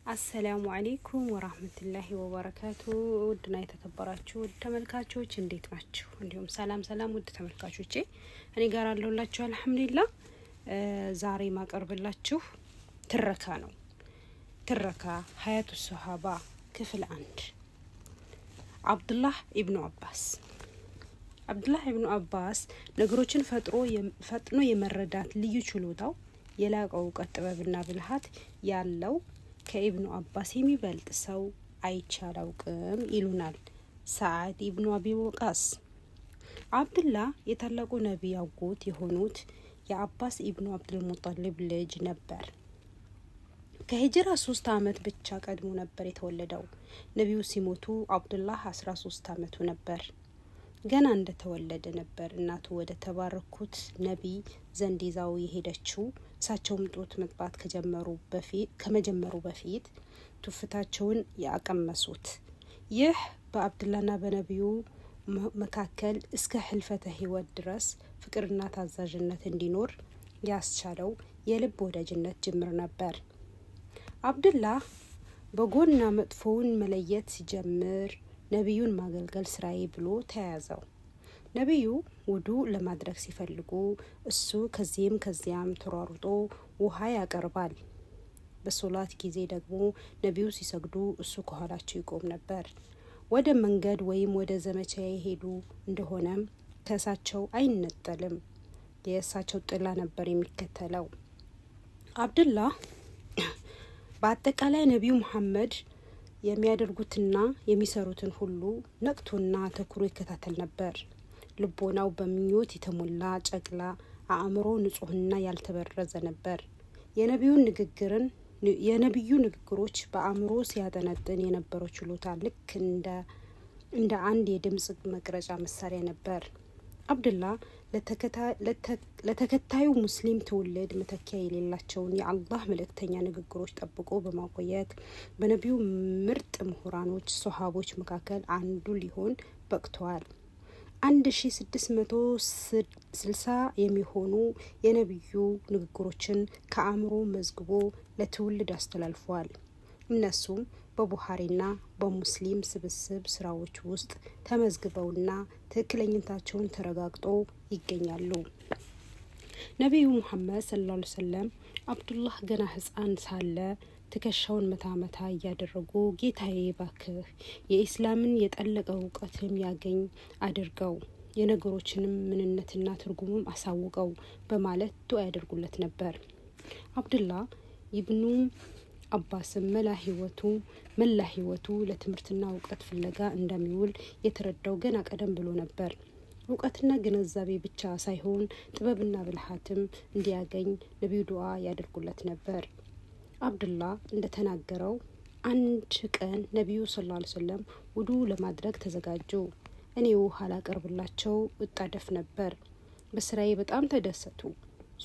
አሰላሙ አለይኩም ወራህመቱላሂ ወበረካቱ። ውድና የተከበራችሁ ውድ ተመልካቾች እንዴት ናችሁ? እንዲሁም ሰላም ውድ ተመልካቾቼ፣ እኔ ጋር አለሁላችሁ አልሐምዱሊላህ። ዛሬ ማቀርብላችሁ ትረካ ነው። ትረካ ሀያቱ ሶሃባ ክፍል 1። አብዱላህ ኢብኑ አባስ ነገሮችን ፈጥኖ የመረዳት ልዩ ችሎታው የላቀው እውቀት ጥበብና ብልሃት ያለው ከኢብኑ አባስ የሚበልጥ ሰው አይቼ አላውቅም ይሉናል ሰዓድ ኢብኑ አቢ ወቃስ። አብዱላህ የታላቁ ነቢይ አጎት የሆኑት የአባስ ኢብኑ አብዱል ሙጠሊብ ልጅ ነበር። ከሂጅራ 3 ዓመት ብቻ ቀድሞ ነበር የተወለደው። ነቢዩ ሲሞቱ አብዱላህ 13 ዓመቱ ነበር። ገና እንደተወለደ ነበር እናቱ ወደ ተባረኩት ነቢይ ዘንድ ይዛው የሄደችው። እሳቸውም ጡት መጥባት ከመጀመሩ በፊት ቱፍታቸውን ያቀመሱት። ይህ በአብዱላህና በነቢዩ መካከል እስከ ህልፈተ ህይወት ድረስ ፍቅርና ታዛዥነት እንዲኖር ያስቻለው የልብ ወዳጅነት ጅምር ነበር። አብዱላህ በጎና መጥፎውን መለየት ሲጀምር ነቢዩን ማገልገል ስራዬ ብሎ ተያያዘው። ነቢዩ ውዱ ለማድረግ ሲፈልጉ እሱ ከዚያም ተሯሩጦ ውሃ ያቀርባል። በሶላት ጊዜ ደግሞ ነቢዩ ሲሰግዱ እሱ ከኋላቸው ይቆም ነበር። ወደ መንገድ ወይም ወደ ዘመቻ የሄዱ እንደሆነም ከእሳቸው አይነጠልም። የእሳቸው ጥላ ነበር የሚከተለው። አብዱላህ በአጠቃላይ ነቢዩ መሐመድ የሚያደርጉትና የሚሰሩትን ሁሉ ነቅቶና ተኩሮ ይከታተል ነበር። ልቦናው በምኞት የተሞላ ጨቅላ፣ አእምሮ ንጹህና ያልተበረዘ ነበር። የነቢዩ ንግግሮች በአእምሮ ሲያጠነጥን የነበረው ችሎታ ልክ እንደ አንድ የድምጽ መቅረጫ መሳሪያ ነበር። አብዱላህ ለተከታዩ ሙስሊም ትውልድ መተኪያ የሌላቸውን የአላህ መልእክተኛ ንግግሮች ጠብቆ በማቆየት በነቢዩ ምርጥ ምሁራኖች ሶሃቦች መካከል አንዱ ሊሆን በቅተዋል። 1660 የሚሆኑ የነቢዩ ንግግሮችን ከአእምሮ መዝግቦ ለትውልድ አስተላልፏል። እነሱም በቡኻሪና በሙስሊም ስብስብ ስራዎች ውስጥ ተመዝግበውና ትክክለኝነታቸውን ተረጋግጦ ይገኛሉ። ነቢዩ ሙሐመድ ሰለላሁ ዐለይሂ ወሰለም አብዱላህ ገና ህፃን ሳለ ትከሻውን መታ እያደረጉ ጌታዬ ባክህ የኢስላምን የጠለቀ እውቀት የሚያገኝ አድርገው፣ የነገሮችንም ምንነትና ትርጉሙም አሳውቀው በማለት ዱዓ ያደርጉለት ነበር። አብዱላህ ኢብኑ አባስም መላ ህይወቱ ለትምህርትና እውቀት ፍለጋ እንደሚውል የተረዳው ገና ቀደም ብሎ ነበር። እውቀትና ግንዛቤ ብቻ ሳይሆን ጥበብና ብልሃትም እንዲያገኝ ነቢዩ ዱዓ ያደርጉለት ነበር። አብዱላህ እንደተናገረው አንድ ቀን ነቢዩ ሰለላሁ ዐለይሂ ወሰለም ውዱ ለማድረግ ተዘጋጁ። እኔ ውሃ ላቀርብላቸው እጣደፍ ነበር። በስራዬ በጣም ተደሰቱ።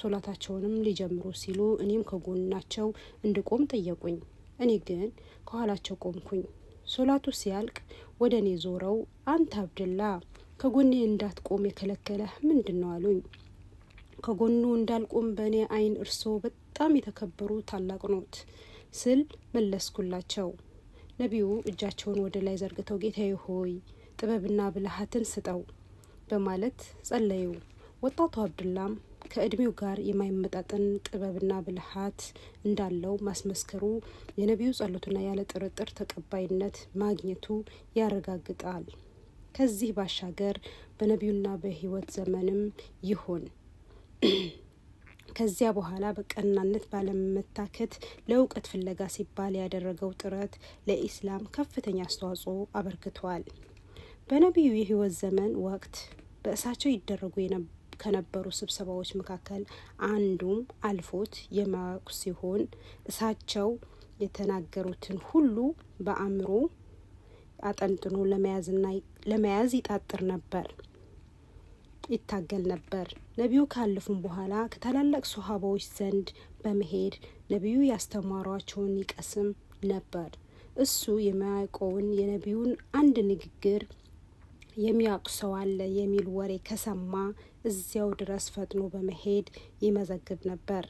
ሶላታቸውንም ሊጀምሩ ሲሉ እኔም ከጎናቸው እንድቆም ጠየቁኝ። እኔ ግን ከኋላቸው ቆምኩኝ። ሶላቱ ሲያልቅ ወደ እኔ ዞረው አንተ አብዱላህ ከጎኔ እንዳትቆም የከለከለህ ምንድን ነው አሉኝ። ከጎኑ እንዳልቆም በእኔ አይን እርስዎ በጣም የተከበሩ ታላቅ ኖት ስል መለስኩላቸው። ነቢዩ እጃቸውን ወደ ላይ ዘርግተው ጌታዬ ሆይ ጥበብና ብልሃትን ስጠው በማለት ጸለዩ። ወጣቱ አብዱላህም ከእድሜው ጋር የማይመጣጠን ጥበብና ብልሃት እንዳለው ማስመስከሩ የነቢዩ ጸሎትና ያለ ጥርጥር ተቀባይነት ማግኘቱ ያረጋግጣል። ከዚህ ባሻገር በነቢዩና በህይወት ዘመንም ይሁን ከዚያ በኋላ በቀናነት ባለመታከት ለእውቀት ፍለጋ ሲባል ያደረገው ጥረት ለኢስላም ከፍተኛ አስተዋጽኦ አበርክቷል። በነቢዩ የህይወት ዘመን ወቅት በእሳቸው ይደረጉ ከነበሩ ስብሰባዎች መካከል አንዱም አልፎት የማያውቅ ሲሆን እሳቸው የተናገሩትን ሁሉ በአእምሮ አጠንጥኖ ለመያዝ ይታገል ነበር። ነቢዩ ካለፉም በኋላ ከታላላቅ ሶሃባዎች ዘንድ በመሄድ ነቢዩ ያስተማሯቸውን ይቀስም ነበር። እሱ የማያውቀውን የነቢዩን አንድ ንግግር የሚያውቅ ሰው አለ የሚል ወሬ ከሰማ እዚያው ድረስ ፈጥኖ በመሄድ ይመዘግብ ነበር።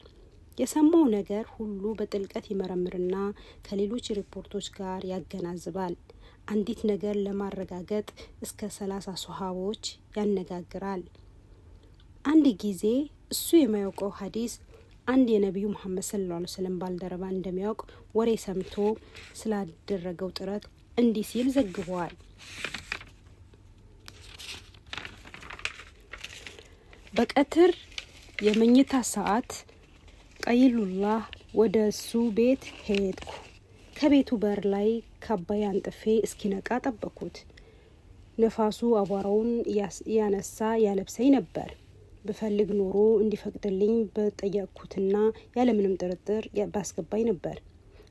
የሰማው ነገር ሁሉ በጥልቀት ይመረምርና ከሌሎች ሪፖርቶች ጋር ያገናዝባል። አንዲት ነገር ለማረጋገጥ እስከ 30 ሶሃቦች ያነጋግራል። አንድ ጊዜ እሱ የማያውቀው ሐዲስ አንድ የነቢዩ መሐመድ ሰለላሁ ዐለይሂ ወሰለም ባልደረባ እንደሚያውቅ ወሬ ሰምቶ ስላደረገው ጥረት እንዲህ ሲል ዘግቧል። በቀትር የመኝታ ሰዓት ቀይሉላህ ወደ እሱ ቤት ሄድኩ። ከቤቱ በር ላይ ካባዬ አንጥፌ እስኪነቃ ጠበቅኩት። ነፋሱ አቧራውን ያነሳ ያለብሰኝ ነበር። ብፈልግ ኖሮ እንዲፈቅድልኝ በጠየቅኩትና ያለምንም ጥርጥር ባስገባኝ ነበር።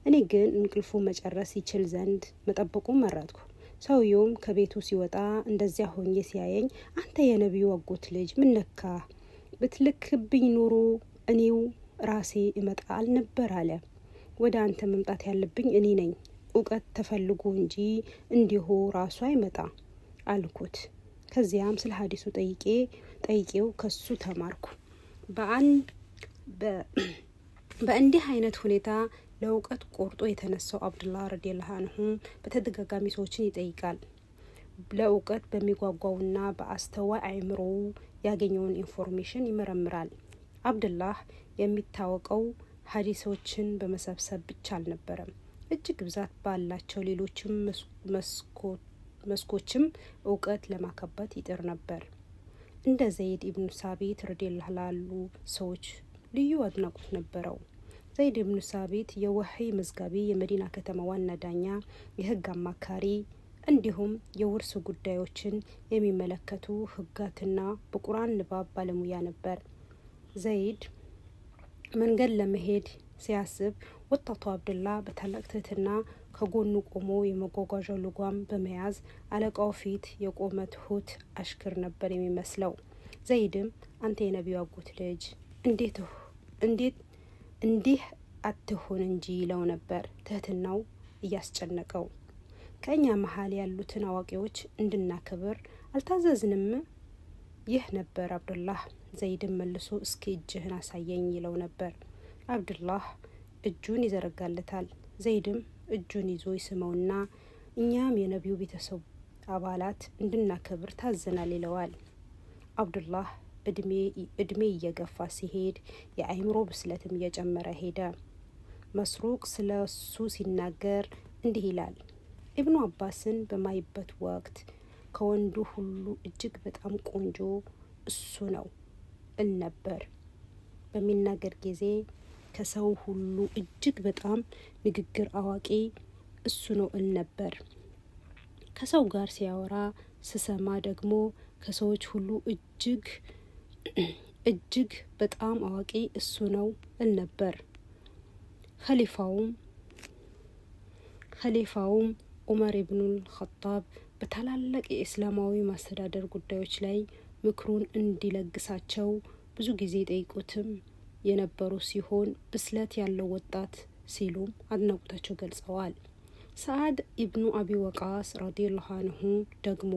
እኔ ግን እንቅልፉ መጨረስ ይችል ዘንድ መጠበቁን መረጥኩ። ሰውየውም ከቤቱ ሲወጣ እንደዚያ ሆኜ ሲያየኝ አንተ የነቢዩ አጎት ልጅ ምን ነካ? ብትልክብኝ ኖሮ እኔው ራሴ እመጣ አልነበር አለ። ወደ አንተ መምጣት ያለብኝ እኔ ነኝ። እውቀት ተፈልጎ እንጂ እንዲሁ ራሱ አይመጣ አልኩት። ከዚያም ስለ ሐዲሱ ጠይቄው ከሱ ተማርኩ። በእንዲህ አይነት ሁኔታ ለእውቀት ቆርጦ የተነሳው አብዱላህ ረዲየላሁ አንሁ በተደጋጋሚ ሰዎችን ይጠይቃል። ለእውቀት በሚጓጓውና በአስተዋይ አእምሮ ያገኘውን ኢንፎርሜሽን ይመረምራል። አብዱላህ የሚታወቀው ሐዲሶችን በመሰብሰብ ብቻ አልነበረም። እጅግ ብዛት ባላቸው ሌሎችም መስኮችም እውቀት ለማካበት ይጥር ነበር። እንደ ዘይድ ኢብኑ ሳቢት ረዲየላሁ ላሉ ሰዎች ልዩ አድናቆት ነበረው። ዘይድ ኢብኑ ሳቢት የወህይ መዝጋቢ፣ የመዲና ከተማ ዋና ዳኛ፣ የህግ አማካሪ እንዲሁም የውርስ ጉዳዮችን የሚመለከቱ ህጋትና በቁርአን ንባብ ባለሙያ ነበር። ዘይድ መንገድ ለመሄድ ሲያስብ ወጣቱ አብዱላህ በታላቅ ትህትና ከጎኑ ቆሞ የመጓጓዣ ልጓም በመያዝ አለቃው ፊት የቆመ ትሁት አሽከር ነበር የሚመስለው። ዘይድም አንተ የነቢዩ አጎት ልጅ እንዲህ አትሆን እንጂ ይለው ነበር፣ ትህትናው እያስጨነቀው። ከእኛ መሀል ያሉትን አዋቂዎች እንድናከብር አልታዘዝንም? ይህ ነበር አብዱላህ። ዘይድን መልሶ እስኪ እጅህን አሳየኝ ይለው ነበር። አብዱላህ እጁን ይዘረጋለታል። ዘይድም እጁን ይዞ ይስመውና እኛም የነቢዩ ቤተሰብ አባላት እንድናከብር ታዘናል ይለዋል። አብዱላህ እድሜ እየገፋ ሲሄድ የአእምሮ ብስለትም እየጨመረ ሄደ። መስሩቅ ስለ እሱ ሲናገር እንዲህ ይላል። ኢብኑ አባስን በማይበት ወቅት ከወንዱ ሁሉ እጅግ በጣም ቆንጆ እሱ ነው እል ነበር። በሚናገር ጊዜ ከሰው ሁሉ እጅግ በጣም ንግግር አዋቂ እሱ ነው እል ነበር። ከሰው ጋር ሲያወራ ስሰማ ደግሞ ከሰዎች ሁሉ እጅግ በጣም አዋቂ እሱ ነው እል ነበር። ኸሊፋውም ዑመር ኢብኑል ኸጣብ በታላላቅ የእስላማዊ ማስተዳደር ጉዳዮች ላይ ምክሩን እንዲለግሳቸው ብዙ ጊዜ ጠይቁትም የነበሩ ሲሆን ብስለት ያለው ወጣት ሲሉም አድናቆታቸው ገልጸዋል። ሰዓድ ኢብኑ አቢ ወቃስ ረዲየላሁ አንሁ ደግሞ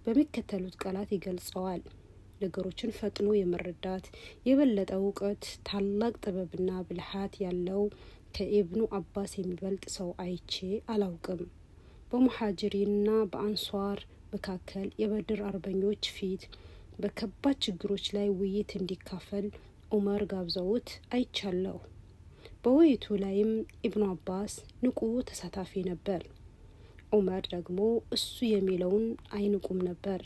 በሚከተሉት ቃላት ይገልጸዋል። ነገሮችን ፈጥኖ የመረዳት የበለጠ እውቀት፣ ታላቅ ጥበብና ብልሃት ያለው ከኢብኑ አባስ የሚበልጥ ሰው አይቼ አላውቅም። በሙሐጅሪንና በአንሷር መካከል የበድር አርበኞች ፊት በከባድ ችግሮች ላይ ውይይት እንዲካፈል ዑመር ጋብዘውት አይቻለሁ። በውይይቱ ላይም ኢብኑ አባስ ንቁ ተሳታፊ ነበር። ዑመር ደግሞ እሱ የሚለውን አይንቁም ነበር።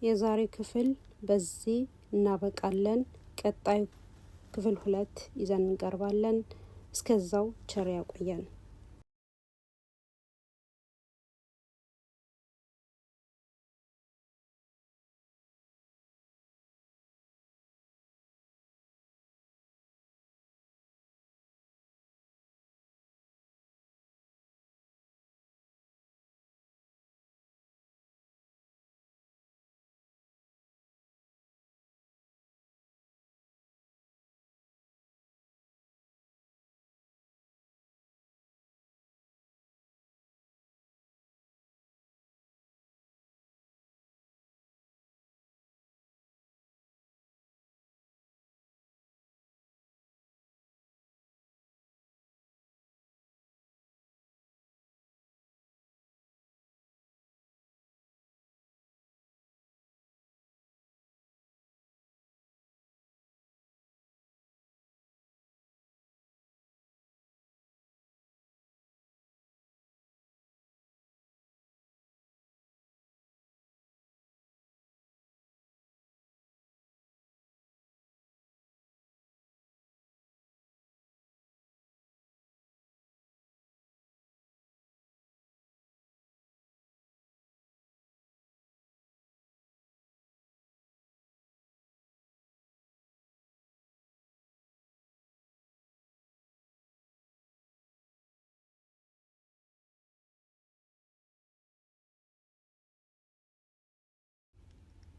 የዛሬው ክፍል በዚህ እናበቃለን። ቀጣዩ ክፍል 2 ይዘን እንቀርባለን። እስከዛው ቸር ያቆየን።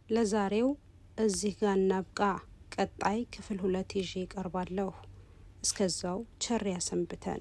ለዛሬው እዚህ ጋር እናብቃ። ቀጣይ ክፍል 2 ይዤ እቀርባለሁ። እስከዛው ቸር ያሰንብተን።